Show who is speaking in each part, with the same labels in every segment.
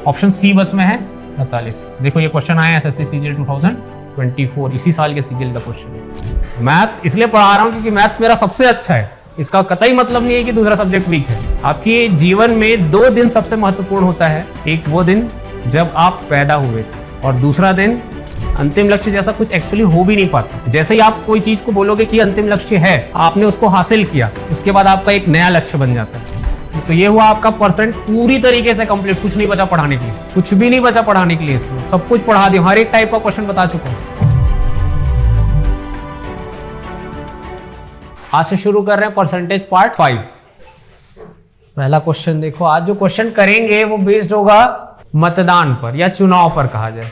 Speaker 1: Option C बस में है 48। देखो ये क्वेश्चन आया एसएससी सीजीएल 2024, इसी साल के सीजीएल का क्वेश्चन है। मैथ्स इसलिए पढ़ा रहा हूँ क्योंकि मैथ्स मेरा सबसे अच्छा है, इसका कतई मतलब नहीं है कि दूसरा सब्जेक्ट वीक है। आपके जीवन में 2 दिन सबसे महत्वपूर्ण होता है, एक वो दिन जब आप पैदा हुए थे और दूसरा दिन अंतिम लक्ष्य जैसा कुछ एक्चुअली हो भी नहीं पाता। जैसे ही आप कोई चीज को बोलोगे कि अंतिम लक्ष्य है, आपने उसको हासिल किया, उसके बाद आपका एक नया लक्ष्य बन जाता है। तो ये हुआ आपका परसेंट पूरी तरीके से कंप्लीट, कुछ नहीं बचा पढ़ाने के लिए, कुछ भी नहीं बचा पढ़ाने के लिए, इसमें सब कुछ पढ़ा दिया, हर एक टाइप का क्वेश्चन बता चुका हूं। आज से शुरू कर रहे हैं परसेंटेज पार्ट 5। पहला क्वेश्चन देखो, आज जो क्वेश्चन करेंगे वो बेस्ड होगा मतदान पर या चुनाव पर कहा जाए,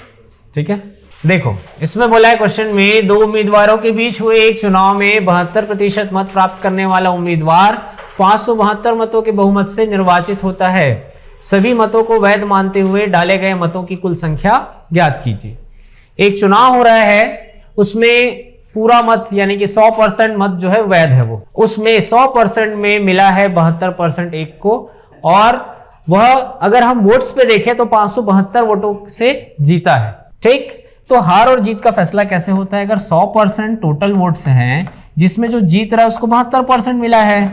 Speaker 1: ठीक है। देखो इसमें बोला है क्वेश्चन में, 2 उम्मीदवारों के बीच हुए एक चुनाव में 72% मत प्राप्त करने वाला उम्मीदवार 572 मतों के बहुमत से निर्वाचित होता है। सभी मतों को वैध मानते हुए डाले गए मतों की कुल संख्या ज्ञात कीजिए। एक चुनाव हो रहा है, उसमें पूरा मत यानी कि 100% मत जो है वैध है, वो उसमें 100% में मिला है 72% एक को, और वह अगर हम वोट्स पे देखें तो 572 वोटों से जीता है, ठीक। तो हार और जीत का फैसला कैसे होता है? अगर 100% टोटल वोट्स हैं जिसमें जो जीत रहा है उसको 72% मिला है,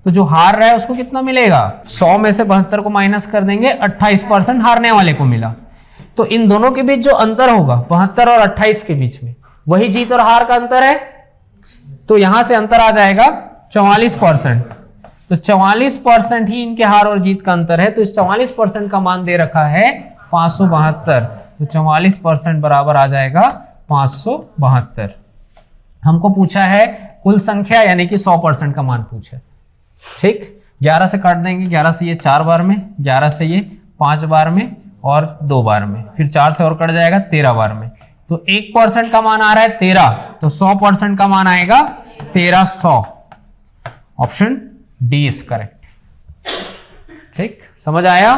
Speaker 1: तो जो हार रहा है उसको कितना मिलेगा? 100 में से 72 को माइनस कर देंगे, 28% हारने वाले को मिला। तो इन दोनों के बीच जो अंतर होगा 72 और 28 के बीच में, वही जीत और हार का अंतर है। तो यहां से अंतर आ जाएगा 44%। तो 44% ही इनके हार और जीत का अंतर है। तो इस 44% का मान दे रखा है 572, तो 44% बराबर आ जाएगा 572। हमको पूछा है कुल संख्या यानी कि 100% का मान पूछा है, ठीक। 11 से काट देंगे, 11 से ये 4 बार में, 11 से ये 5 बार में और 2 बार में, फिर 4 से और कट जाएगा 13 बार में। तो 1% का मान आ रहा है 13, तो 100% का मान आएगा 1300। ऑप्शन डी इज करेक्ट, ठीक। समझ आया?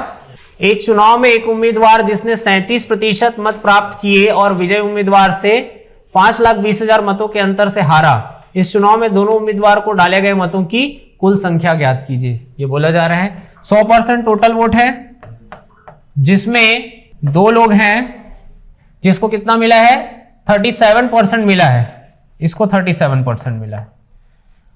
Speaker 1: एक चुनाव में एक उम्मीदवार जिसने 37% मत प्राप्त किए और विजय उम्मीदवार से 5,20,000 मतों के अंतर से हारा। इस चुनाव में दोनों उम्मीदवार को डाले गए मतों की कुल संख्या ज्ञात कीजिए। ये बोला जा रहा है 100% टोटल वोट है, जिसमें 2 लोग हैं जिसको कितना मिला है? 37% मिला है, इसको 37% मिला है।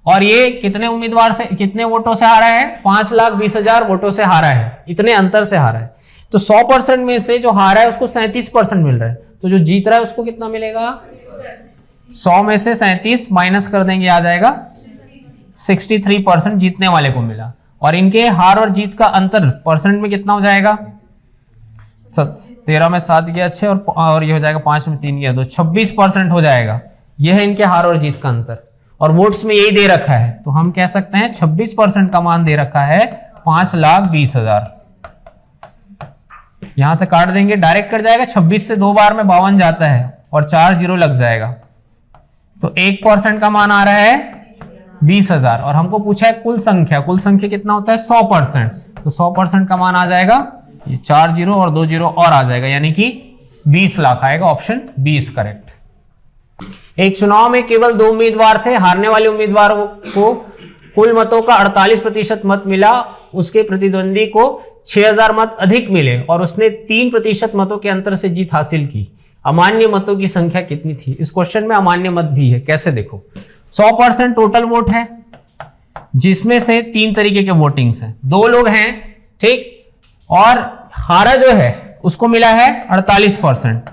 Speaker 1: और ये कितने उम्मीदवार से, कितने वोटों से हारा है? 5,20,000 वोटों से हारा है, इतने अंतर से हारा है। तो 100% में से जो हारा है उसको 37% मिल रहा है, तो जो जीत रहा है उसको कितना मिलेगा? 100 में से 37 माइनस कर देंगे, आ जाएगा 63% जीतने वाले को मिला। और इनके हार और जीत का अंतर परसेंट में कितना हो जाएगा? 13 में 7 गया 6 और ये हो जाएगा 5 में 3 गया 2, 26% हो जाएगा। यह है इनके हार और जीत का अंतर, और वोट्स में यही दे रखा है, तो हम कह सकते हैं 26% का मान दे रखा है 5,20,000। यहां से काट देंगे, डायरेक्ट कट जाएगा, 26 से 2 बार में 52 जाता है और 4 जीरो लग जाएगा। तो 1% का मान आ रहा है 20,000, और हमको पूछा है कुल संख्या। कुल संख्या कितना होता है? 100%। तो 100% का मान आ जाएगा, ये 4 जीरो और 2 जीरो और आ जाएगा, यानी कि 20 लाख आएगा। Option B is correct. एक चुनाव में केवल 2 उम्मीदवार थे। हारने वाले उम्मीदवार को कुल मतों का 48% मत मिला, उसके प्रतिद्वंदी को 6,000 मत अधिक मिले और उसने 3% मतों के अंतर से जीत हासिल की। अमान्य मतों की संख्या कितनी थी? इस क्वेश्चन में अमान्य मत भी है। कैसे? देखो 100% टोटल वोट है, जिसमें से 3 तरीके के वोटिंग्स हैं। 2 लोग हैं, ठीक, और हारा जो है उसको मिला है 48%,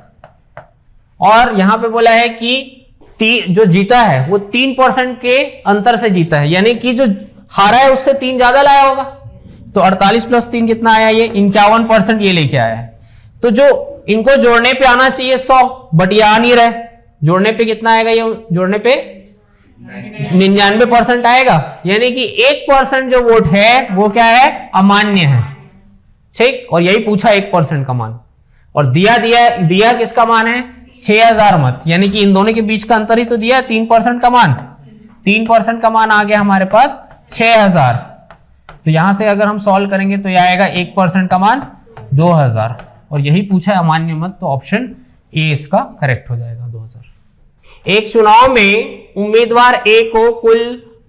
Speaker 1: और यहां पे बोला है कि जो जीता है वो 3% के अंतर से जीता है, यानी कि जो हारा है उससे 3 ज्यादा लाया होगा। तो 48 + 3 कितना आया? ये 51% ये लेके आया है। तो जो इनको जोड़ने पे आना चाहिए 100, बट ये आ नहीं रहा है। जोड़ने पे कितना आएगा? ये जोड़ने पे 99% आएगा, यानी कि 1% जो वोट है वो क्या है? अमान्य है, ठीक। और यही पूछा 1% का मान, और दिया किसका मान है? 6,000 मत, यानी कि इन दोनों के बीच का अंतर ही तो दिया है 3% का मान। 3% का मान आ गया हमारे पास 6,000। तो यहां से अगर हम सॉल्व करेंगे तो यह आएगा 1% का मान 2,000, और यही पूछा है अमान्य मत, तो ऑप्शन ए इसका करेक्ट हो जाएगा 2,000। एक चुनाव में उम्मीदवार ए को कुल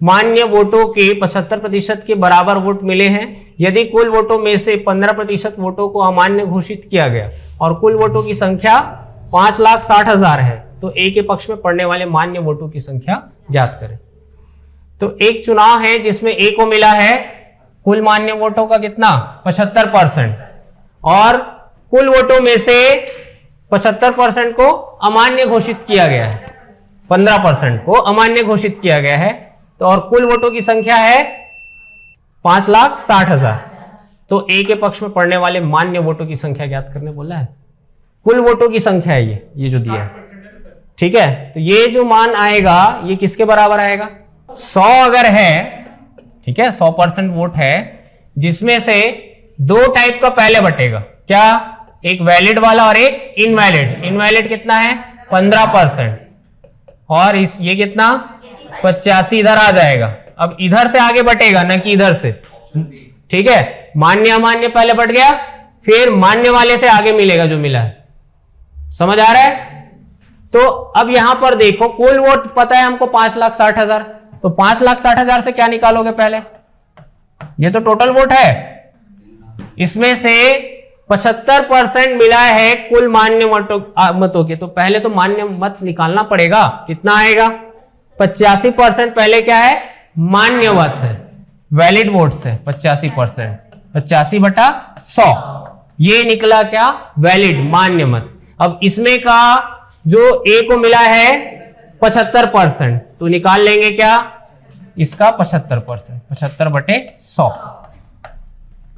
Speaker 1: मान्य वोटों के 75% के बराबर वोट मिले हैं। यदि कुल वोटों में से 15% वोटों को अमान्य घोषित किया गया और कुल वोटों की संख्या 5,60,000 है तो ए के पक्ष में पड़ने वाले मान्य वोटों की संख्या ज्ञात करें। तो एक चुनाव है जिसमें ए को मिला है कुल मान्य वोटों का कितना 75% और कुल वोटों में से 75% को अमान्य घोषित किया गया है, 15% को अमान्य घोषित किया गया है। तो और कुल वोटों की संख्या है 5,60,000। तो ए के पक्ष में पड़ने वाले मान्य वोटों की संख्या ज्ञात करने बोला है। कुल वोटों की संख्या है ये जो दिया है, ठीक है। तो ये जो मान आएगा ये किसके बराबर आएगा, 100 अगर है, ठीक है, 100% वोट है जिसमें से दो टाइप का पहले बटेगा, क्या, एक वैलिड वाला और एक इनवैलिड। इनवैलिड कितना है 15% और इस ये कितना 85 इधर आ जाएगा। अब इधर से आगे बटेगा न कि इधर से, ठीक है। मान्य अमान्य पहले बट गया, फिर मान्य वाले से आगे मिलेगा जो मिला है, समझ आ रहा है। तो अब यहां पर देखो कुल वोट पता है हमको 5,60,000, तो 5,60,000 से क्या निकालोगे पहले, ये तो टोटल वोट है, इसमें से 75% मिला है कुल मान्य मतों के। तो पहले तो मान्य मत निकालना पड़ेगा, कितना आएगा 85% पहले क्या है मान्य मत है, वैलिड वोट्स है 85%, 85/100 ये निकला क्या वैलिड मान्य मत। अब इसमें का जो ए को मिला है 75%, तो निकाल लेंगे क्या इसका 75%, 75/100।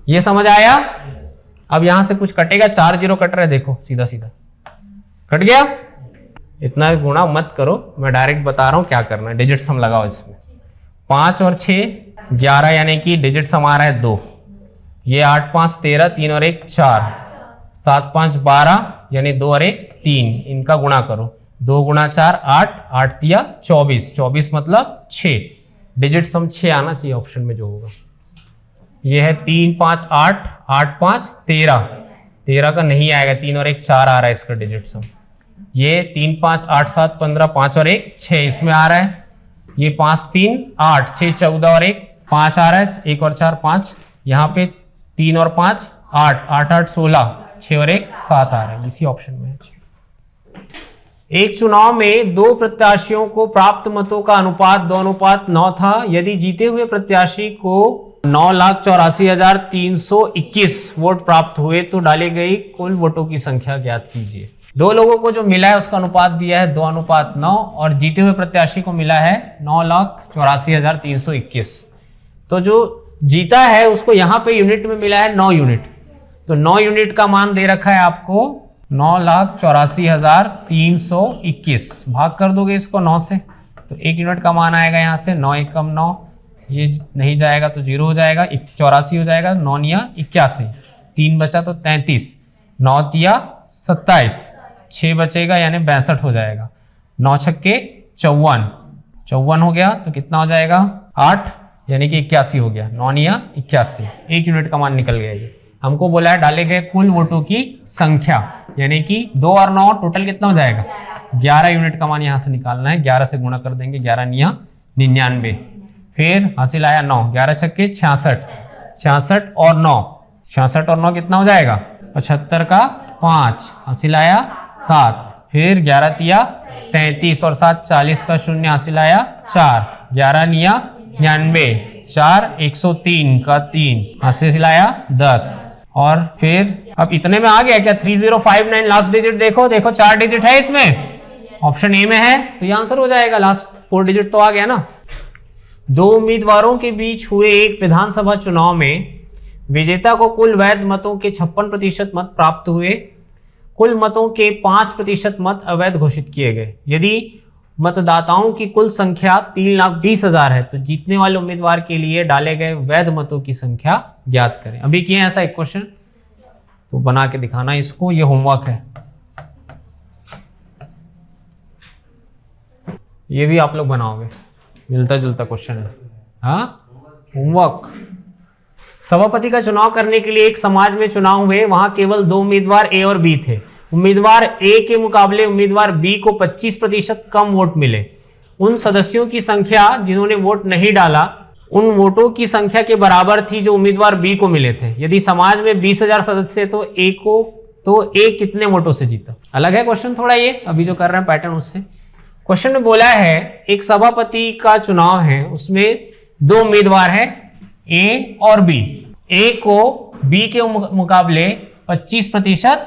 Speaker 1: ये समझ आया। अब यहां से कुछ कटेगा, 4 0 कट रहे, देखो सीधा सीधा कट गया। इतना गुणा मत करो, मैं डायरेक्ट बता रहा हूं क्या करना है। डिजिट सम लगाओ इसमें, 5 और 6 11 यानी कि डिजिट सम आ रहा है 2, ये 8 5 13, 3 और 1 4, 7 5 12 यानी 2 और 1 3, इनका गुणा करो, 2 गुणा 4 8, 8 तिया 24, 24 मतलब 6, डिजिट सम 6 आना चाहिए ऑप्शन में जो होगा। ये है 3 5 8, 8 5 13, 13 का नहीं आएगा, 3 और 1 4 आ रहा है इसका डिजिट सम। ये 3 5 8 7 15, 5 और 1 6 इसमें आ रहा है। ये 5 3 8, 6 14 और 1 5 आ रहा है, 1 और 4 5, यहाँ पे 3 और 5 8, 8 8 16, 6 और 1 7 आ रहा है, इसी ऑप्शन में है। एक चुनाव में दो प्रत्याशियों को प्राप्त मतों का अनुपात 2:9 था। यदि जीते हुए प्रत्याशी को 9,84,321 वोट प्राप्त हुए तो डाली गई कुल वोटों की संख्या ज्ञात कीजिए। दो लोगों को जो मिला है उसका अनुपात दिया है 2:9 और जीते हुए प्रत्याशी को मिला है 9,84,321। तो जो जीता है उसको यहाँ पे यूनिट में मिला है 9 यूनिट, तो 9 यूनिट का मान दे रखा है आपको 9,84,321। भाग कर दोगे इसको 9 से तो 1 यूनिट का मान आएगा यहाँ से 9 एकम 9, ये नहीं जाएगा तो 0 हो जाएगा, 84 हो जाएगा, 9 निया 81, 3 बचा तो 33, 9 तिया 27, 6 बचेगा यानी 62 हो जाएगा, 9 छक्के 54, 54 हो गया तो कितना हो जाएगा 8 यानी कि 81 हो गया, 9 निया 81, 1 यूनिट का मान निकल गया। ये हमको बोला है डाले गए कुल वोटों की संख्या, यानी कि 2 और 9 टोटल कितना हो जाएगा 11 यूनिट का मान यहाँ से निकालना है। 11 से गुणा कर देंगे, 11 निया 99, फिर हासिल आया 9, 11 छक्के 66, 66 और 9, 66 और 9 कितना हो जाएगा 75 का 5, हासिल आया 7, फिर 11 तिया 33 और 7 40 का 0 हासिल आया 4, 11 निया 99, 4 103 का 3 हासिल आया 10, और फिर अब इतने में आ गया क्या 3059 लास्ट डिजिट देखो, देखो 4 डिजिट है इसमें, ऑप्शन ए में है तो ये आंसर हो जाएगा, लास्ट 4 डिजिट तो आ गया ना। दो उम्मीदवारों के बीच हुए एक विधानसभा चुनाव में विजेता को कुल वैध मतों के 56% मत प्राप्त हुए, कुल मतों के 5% मत अवैध घोषित किए गए। यदि मतदाताओं की कुल संख्या 3,20,000 है तो जीतने वाले उम्मीदवार के लिए डाले गए वैध मतों की संख्या ज्ञात करें। अभी किए ऐसा एक क्वेश्चन तो बना के दिखाना इसको, ये होमवर्क है, ये भी आप लोग बनाओगे, मिलता जुलता क्वेश्चन है, हाँ होमवर्क। सभापति का चुनाव करने के लिए एक समाज में चुनाव हुए, वहां केवल 2 उम्मीदवार ए और बी थे। उम्मीदवार ए के मुकाबले उम्मीदवार बी को 25% कम वोट मिले। उन सदस्यों की संख्या जिन्होंने वोट नहीं डाला उन वोटों की संख्या के बराबर थी जो उम्मीदवार बी को मिले थे। यदि समाज में 20,000 सदस्य तो ए कितने वोटों से जीता। अलग है क्वेश्चन थोड़ा, ये अभी जो कर रहे हैं पैटर्न उससे। क्वेश्चन में बोला है एक सभापति का चुनाव है, उसमें 2 उम्मीदवार है ए और बी। ए को बी के मुकाबले 25%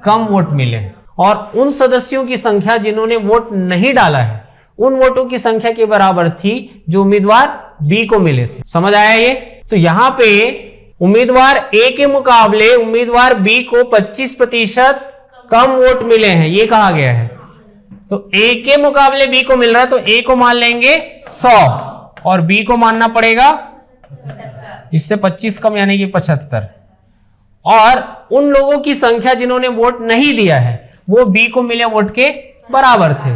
Speaker 1: कम वोट मिले और उन सदस्यों की संख्या जिन्होंने वोट नहीं डाला है उन वोटों की संख्या के बराबर थी जो उम्मीदवार बी को मिले थे। समझ आया ये? तो यहां पे उम्मीदवार ए के मुकाबले उम्मीदवार बी को 25% कम वोट मिले हैं, ये कहा गया है। तो ए के मुकाबले बी को मिल रहा है तो ए को मान लेंगे 100 और बी को मानना पड़ेगा इससे 25 कम यानी कि 75। और उन लोगों की संख्या जिन्होंने वोट नहीं दिया है वो बी को मिले वोट के बराबर थे।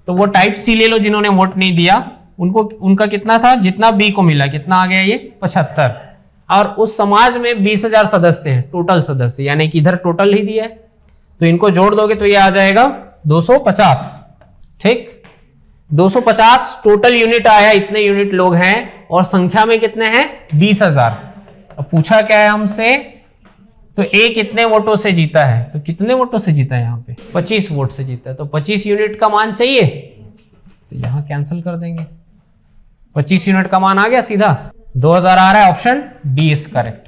Speaker 1: तो वो टाइप सी ले लो जिन्होंने वोट नहीं दिया, उनका कितना था, जितना बी को मिला, कितना आ गया ये 75। और उस समाज में 20,000 सदस्य हैं, टोटल सदस्य, यानी कि इधर टोटल ही दिया है तो इनको जोड़ दोगे तो ये आ जाएगा 250। ठीक, 250 टोटल यूनिट आया, इतने यूनिट लोग हैं और संख्या में कितने हैं 20,000। अब पूछा क्या है हमसे, तो ए कितने वोटों से जीता है, तो कितने वोटों से जीता है यहाँ पे 25 वोट से जीता है। तो 25 यूनिट का मान चाहिए तो यहां कैंसिल कर देंगे, 25 यूनिट का मान आ गया सीधा 2000 आ रहा है। Option D is correct.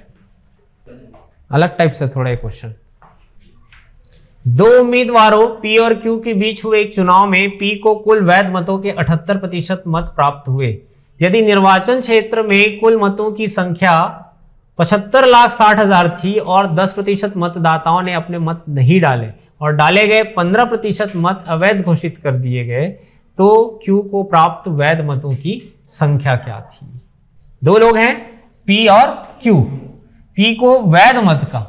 Speaker 1: अलग टाइप से थोड़ा एक क्वेश्चन, 2 उम्मीदवारों पी और क्यू के बीच हुए एक चुनाव में पी को कुल वैध मतों के 78% मत प्राप्त हुए। यदि निर्वाचन क्षेत्र में कुल मतों की संख्या 75,60,000 थी और 10% मतदाताओं ने अपने मत नहीं डाले और डाले गए 15% मत अवैध घोषित कर दिए गए तो क्यू को प्राप्त वैध मतों की संख्या क्या थी। 2 लोग हैं पी और क्यू, पी को वैध मत का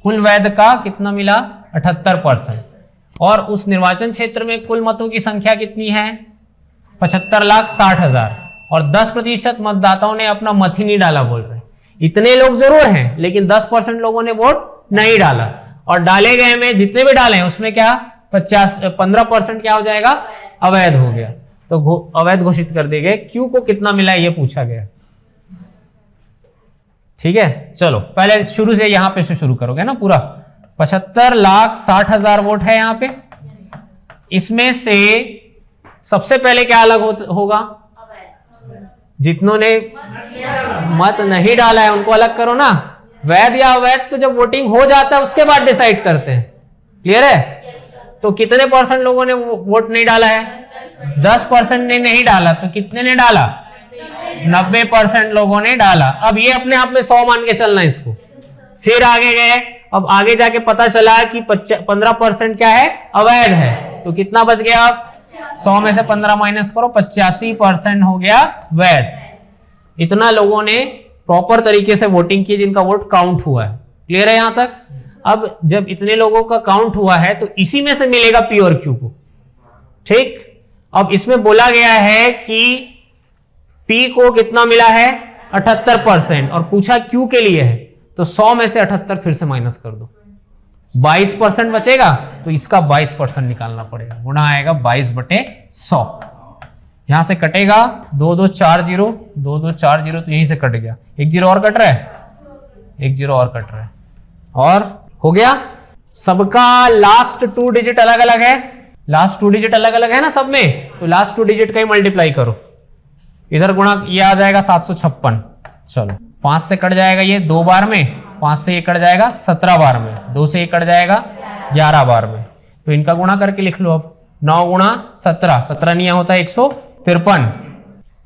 Speaker 1: कुल वैध का कितना मिला 78% और उस निर्वाचन क्षेत्र में कुल मतों की संख्या कितनी है 75,60,000 और 10% मतदाताओं ने अपना मत ही नहीं डाला बोल रहे। इतने लोग जरूर हैं लेकिन 10% लोगों ने वोट नहीं डाला और डाले गए में जितने भी डाले हैं उसमें क्या 15% क्या हो जाएगा अवैध हो गया, तो अवैध घोषित कर दिए गए। क्यू को कितना मिला ये पूछा गया। ठीक है, चलो पहले शुरू से यहां पे से शुरू करोगे ना पूरा। 75,60,000 वोट है यहां पे, इसमें से सबसे पहले क्या अलग होगा, जितनों ने मत नहीं डाला है उनको अलग करो ना। वैध या अवैध तो जब वोटिंग हो जाता है उसके बाद डिसाइड करते हैं। क्लियर है? तो कितने % लोगों ने वोट नहीं डाला है 10% ने नहीं डाला, तो कितने ने डाला 90% लोगों ने डाला। अब ये अपने आप में 100 मान के चलना इसको। फिर आगे गए, अब आगे जाके पता चला कि 15% क्या है अवैध है, तो कितना बच गया, 100 में से 15 माइनस करो 85% हो गया वैध। इतना लोगों ने प्रॉपर तरीके से वोटिंग की जिनका वोट काउंट हुआ है। क्लियर है यहां तक? अब जब इतने लोगों का काउंट हुआ है तो इसी में से मिलेगा पी और क्यू को। ठीक, अब इसमें बोला गया है कि पी को कितना मिला है 78% और पूछा क्यू के लिए है, तो 100 में से 78 फिर से माइनस कर दो, 22% बचेगा, तो इसका 22% निकालना पड़ेगा। गुणा आएगा 22/100। यहां से कटेगा 2 2 4 0 2 2 4 0, तो यहीं से कट गया। 1 0 और कट रहा है, 1 0 और कट रहा है, और हो गया। सबका लास्ट 2 डिजिट अलग अलग है, लास्ट 2 डिजिट अलग अलग है ना सब में, तो लास्ट 2 डिजिट का ही मल्टीप्लाई करो। इधर गुणा ये आ जाएगा 756। चलो 5 से कट जाएगा ये 2 बार में, 5 से ये कट जाएगा 17 बार में, 2 से ये कट जाएगा 11 बार में, तो इनका गुणा करके लिख लो। अब 9 गुणा 17, 17 नहीं होता 153,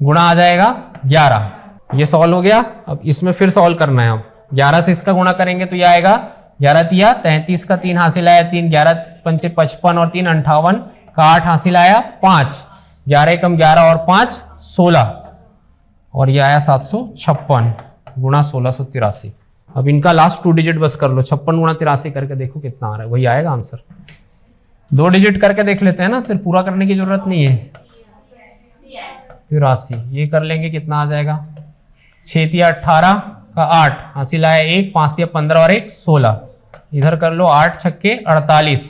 Speaker 1: गुणा आ जाएगा 11। ये सॉल्व हो गया। अब इसमें फिर सॉल्व करना है। अब 11 से इसका गुणा करेंगे तो ये आएगा 11 तिया 33 का 3 हासिल आया 3, 11 पंचे 55 और 3 58 का 8 हासिल आया 5, 11 कम 11 और 5 16, और ये आया 756 गुणा 1683। अब इनका लास्ट 2 डिजिट बस कर लो, 56 गुणा 83 करके देखो कितना आ रहा है, वही आएगा आंसर। 2 डिजिट करके देख लेते हैं ना, सिर्फ पूरा करने की जरूरत नहीं है। 83 ये कर लेंगे, कितना आ जाएगा 6 तिया 18 का 8 हासिल आया 1, 5 तिया 15 और 1 16, इधर कर लो 8 छक्के 48,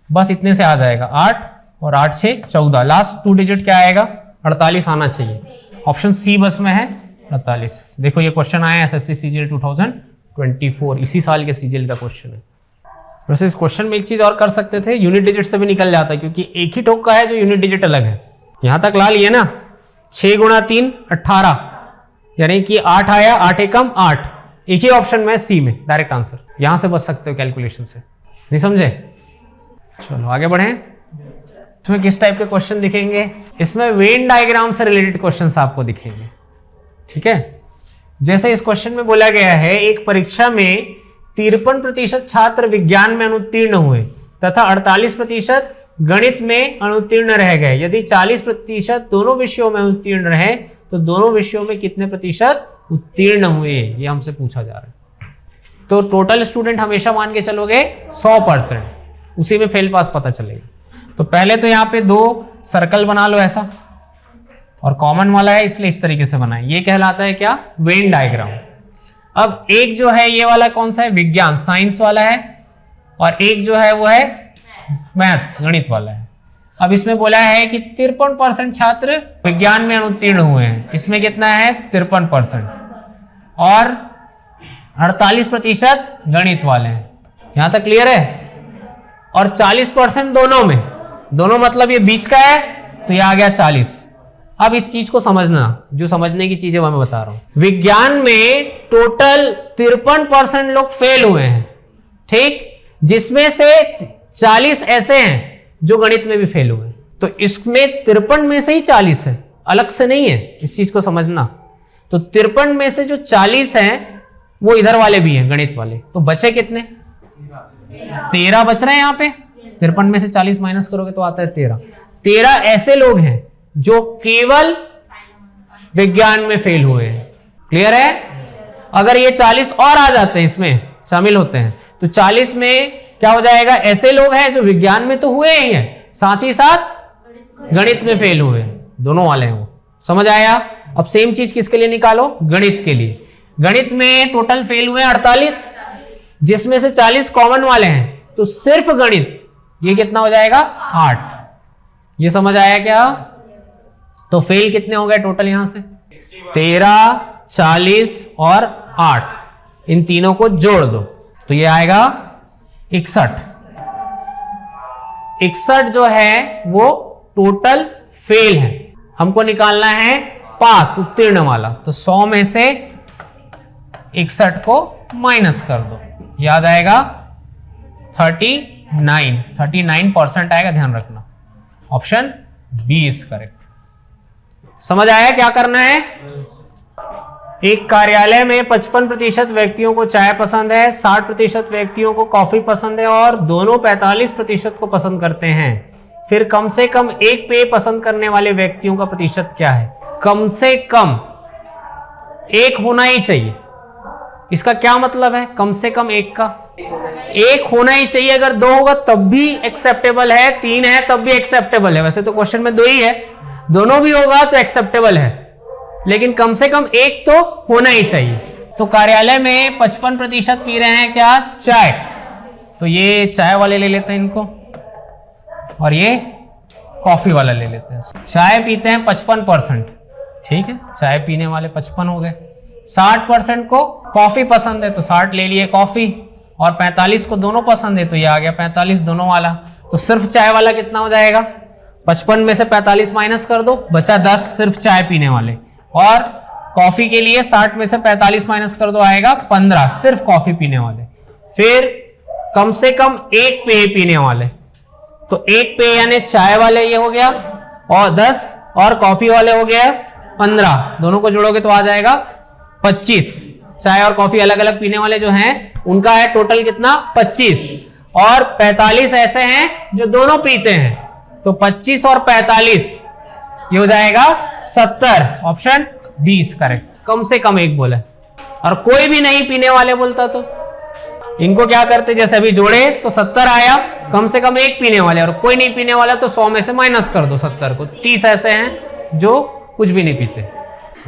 Speaker 1: बस इतने से आ जाएगा 8 और 8 6 14, लास्ट 2 डिजिट क्या आएगा? 48 आना चाहिए। ऑप्शन सी बस में है 48। देखो ये क्वेश्चन आया एसएससी सीजीएल 2024, इसी साल के सीजीएल का क्वेश्चन है। वैसे इस क्वेश्चन में एक चीज और कर सकते थे, यूनिट डिजिट से भी निकल जाता है, क्योंकि एक ही ठोक का है जो यूनिट डिजिट अलग है। यहां तक ला लिए ना, 6 × 3 18, यानी कि 8 आया, 8 एकम 8, एक ही ऑप्शन में सी में डायरेक्ट आंसर। यहां से बच सकते हो कैलकुलेशन से, नहीं समझे? चलो आगे बढ़े। इसमें किस टाइप के क्वेश्चन दिखेंगे? इसमें वेन डायग्राम से रिलेटेड क्वेश्चंस आपको दिखेंगे, ठीक है। जैसे इस क्वेश्चन में बोला गया है, एक परीक्षा में 53% छात्र विज्ञान में अनुत्तीर्ण हुए तथा 48% गणित में अनुत्तीर्ण रह गए। यदि 40% दोनों विषयों में उत्तीर्ण रहे तो दोनों विषयों में कितने प्रतिशत उत्तीर्ण हुए, ये हमसे पूछा जा रहा है। तो टोटल स्टूडेंट हमेशा मान के चलोगे 100%, उसी में फेल पास पता चलेगा। तो पहले तो यहाँ पे 2 सर्कल बना लो ऐसा, और कॉमन वाला है इसलिए इस तरीके से बनाए, ये कहलाता है क्या? Venn diagram. अब एक जो है ये वाला कौन सा है? विज्ञान साइंस वाला है, और एक जो है वो है मैथ्स गणित वाला है। अब इसमें बोला है कि 53% छात्र विज्ञान में अनुत्तीर्ण हुए हैं, इसमें कितना है? 53%, और 48% गणित वाले हैं। यहां तक क्लियर है? और 40% दोनों में, दोनों मतलब ये बीच का है तो ये आ गया 40। अब इस चीज को समझना, जो समझने की चीज है मैं बता रहा हूं। विज्ञान में टोटल 53% लोग फेल हुए हैं, ठीक, जिसमें से 40 ऐसे हैं जो गणित में भी फेल हुए हैं। तो इसमें 53 में से ही 40 है, अलग से नहीं है, इस चीज को समझना। तो 53 में से जो 40 हैं वो इधर वाले भी हैं, गणित वाले। तो बचे कितने? 13 बच रहे हैं यहाँ पे। 53 में से 40 माइनस करोगे तो आता है 13। 13 ऐसे लोग हैं जो केवल विज्ञान में फेल हुए हैं। क्लियर है? अगर ये 40 और आ जाते हैं, इसमें शामिल होते हैं, तो 40 में क्या हो जाएगा? ऐसे लोग हैं जो विज्ञान में तो हुए ही हैं, साथ ही साथ गणित में फेल हुए हैं, दोनों वाले हैं वो। समझ आया? अब सेम चीज किसके लिए निकालो? गणित के लिए। गणित में टोटल फेल हुए 48, जिसमें से 40 कॉमन वाले हैं, तो सिर्फ गणित ये कितना हो जाएगा? 8। ये समझ आया क्या? तो फेल कितने हो गए टोटल? यहां से 13, 40 और 8, इन तीनों को जोड़ दो तो ये आएगा 61। 61 जो है वो टोटल फेल है, हमको निकालना है पास, उत्तीर्ण वाला। तो 100 में से 61 को माइनस कर दो, ये आ जाएगा 39% आएगा, ध्यान रखना। Option B is correct. समझ आया क्या करना है? एक कार्यालय में 55% व्यक्तियों को चाय पसंद है, 60% व्यक्तियों को कॉफी पसंद है और दोनों 45% को पसंद करते हैं। फिर कम से कम एक पेय पसंद करने वाले व्यक्तियों का प्रतिशत क्या है? कम से कम एक होना ही चाहिए। इसका क्या मतलब है? कम से कम एक का एक होना ही चाहिए। अगर 2 होगा तब भी एक्सेप्टेबल है, 3 है तब भी एक्सेप्टेबल है। वैसे तो क्वेश्चन में 2 ही है, दोनों भी होगा तो एक्सेप्टेबल है, लेकिन कम से कम एक तो होना ही चाहिए। तो कार्यालय में 55% पी रहे हैं क्या? चाय। तो ये चाय वाले ले लेते हैं इनको, और ये कॉफी वाला ले लेते हैं। चाय पीते हैं 55%, ठीक है, चाय पीने वाले 55 हो गए। 60% को कॉफी पसंद है तो 60 ले लिए कॉफी, और 45 को दोनों पसंद है तो ये आ गया 45 दोनों वाला। तो सिर्फ चाय वाला कितना हो जाएगा? 55 में से 45 माइनस कर दो, बचा 10 सिर्फ चाय पीने वाले। और कॉफी के लिए 60 में से 45 माइनस कर दो, आएगा 15 सिर्फ कॉफी पीने वाले। फिर कम से कम एक पेय पीने वाले, तो एक पेय यानी चाय वाले ये हो गया, और 10 और कॉफी वाले हो गया 15, दोनों को जोड़ोगे तो आ जाएगा 25। चाय और कॉफी अलग अलग पीने वाले जो हैं उनका है टोटल कितना? 25, और 45 ऐसे हैं जो दोनों पीते हैं, तो 25 और 45 ये हो जाएगा 70। Option D is correct. कम से कम एक बोला, और कोई भी नहीं पीने वाले बोलता तो इनको क्या करते? जैसे अभी जोड़े तो 70 आया, कम से कम एक पीने वाले, और कोई नहीं पीने वाला तो 100 में से माइनस कर दो 70 को। 30 ऐसे हैं जो कुछ भी नहीं पीते।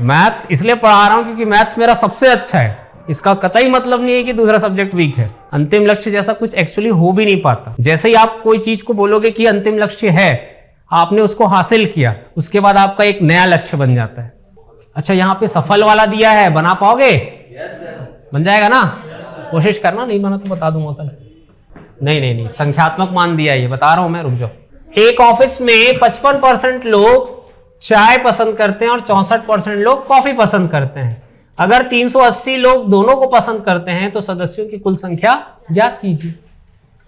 Speaker 1: मैथ्स इसलिए पढ़ा रहा हूं क्योंकि मैथ्स मेरा सबसे अच्छा है। इसका कतई मतलब नहीं है कि दूसरा सब्जेक्ट वीक है। अंतिम लक्ष्य जैसा कुछ एक्चुअली हो भी नहीं पाता। जैसे ही आप कोई चीज को बोलोगे कि अंतिम लक्ष्य है, आपने उसको हासिल किया, उसके बाद आपका एक नया लक्ष्य बन जाता है। अच्छा, यहाँ पे सफल वाला दिया है, बना पाओगे? बन जाएगा ना? कोशिश करना, नहीं बना तो बता दूंगा कल। नहीं, संख्यात्मक मान दिया है ये, बता रहा हूं मैं, रुक जाओ। एक ऑफिस में 55% लोग चाय पसंद करते हैं और 64% लोग कॉफी पसंद करते हैं। अगर 380 लोग दोनों को पसंद करते हैं तो सदस्यों की कुल संख्या ज्ञात कीजिए।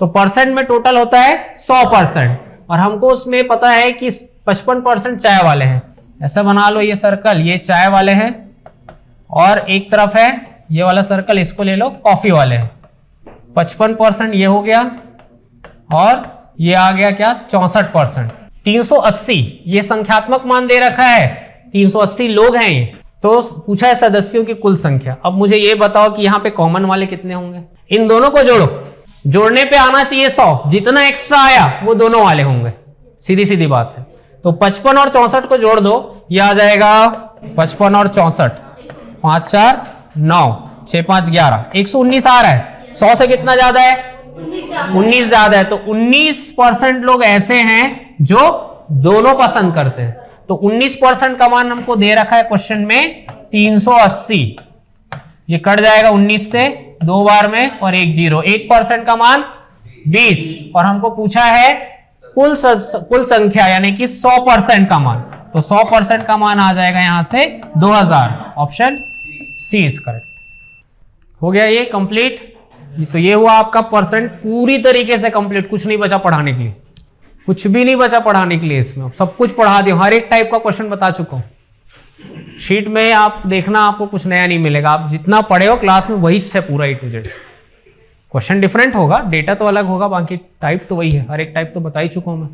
Speaker 1: तो परसेंट में टोटल होता है 100%, और हमको उसमें पता है कि 55% चाय वाले हैं। ऐसा बना लो, ये सर्कल ये चाय वाले हैं, और एक तरफ है ये वाला सर्कल, इसको ले लो कॉफी वाले हैं। 55% ये हो गया, और ये आ गया क्या, 64%। 380 ये संख्यात्मक मान दे रखा है, 380 लोग हैं ये। तो पूछा है सदस्यों की कुल संख्या। अब मुझे ये बताओ कि यहाँ पे कॉमन वाले कितने होंगे? इन दोनों को जोड़ो, जोड़ने पे आना चाहिए 100, जितना एक्स्ट्रा आया वो दोनों वाले होंगे, सीधी सीधी बात है। तो 55 और 64 को जोड़ दो, ये आ जाएगा 55 और 64, 5 4 9 6 5 11, 119 आ रहा है। 100 से कितना ज्यादा है? 19 ज्यादा है। तो 19% लोग ऐसे हैं जो दोनों पसंद करते हैं। तो 19% का मान हमको दे रखा है क्वेश्चन में 380, ये कट जाएगा 19 से 2 बार में, और 1 0। 1% का मान 20, और हमको पूछा है कुल संख्या यानी कि 100% का मान। तो 100% का मान आ जाएगा यहां से 2000। Option C is correct. हो गया ये कंप्लीट। तो ये हुआ आपका परसेंट पूरी तरीके से कंप्लीट, कुछ नहीं बचा पढ़ाने के लिए, कुछ भी नहीं बचा पढ़ाने के लिए। इसमें सब कुछ पढ़ा दिया, हर एक टाइप का क्वेश्चन बता चुका हूं। शीट में आप देखना, आपको कुछ नया नहीं मिलेगा। आप जितना पढ़े हो क्लास में वही है पूरा A to Z। Question different होगा, डेटा तो अलग होगा, बाकी टाइप तो वही है। हर एक टाइप तो बता ही चुका हूं मैं।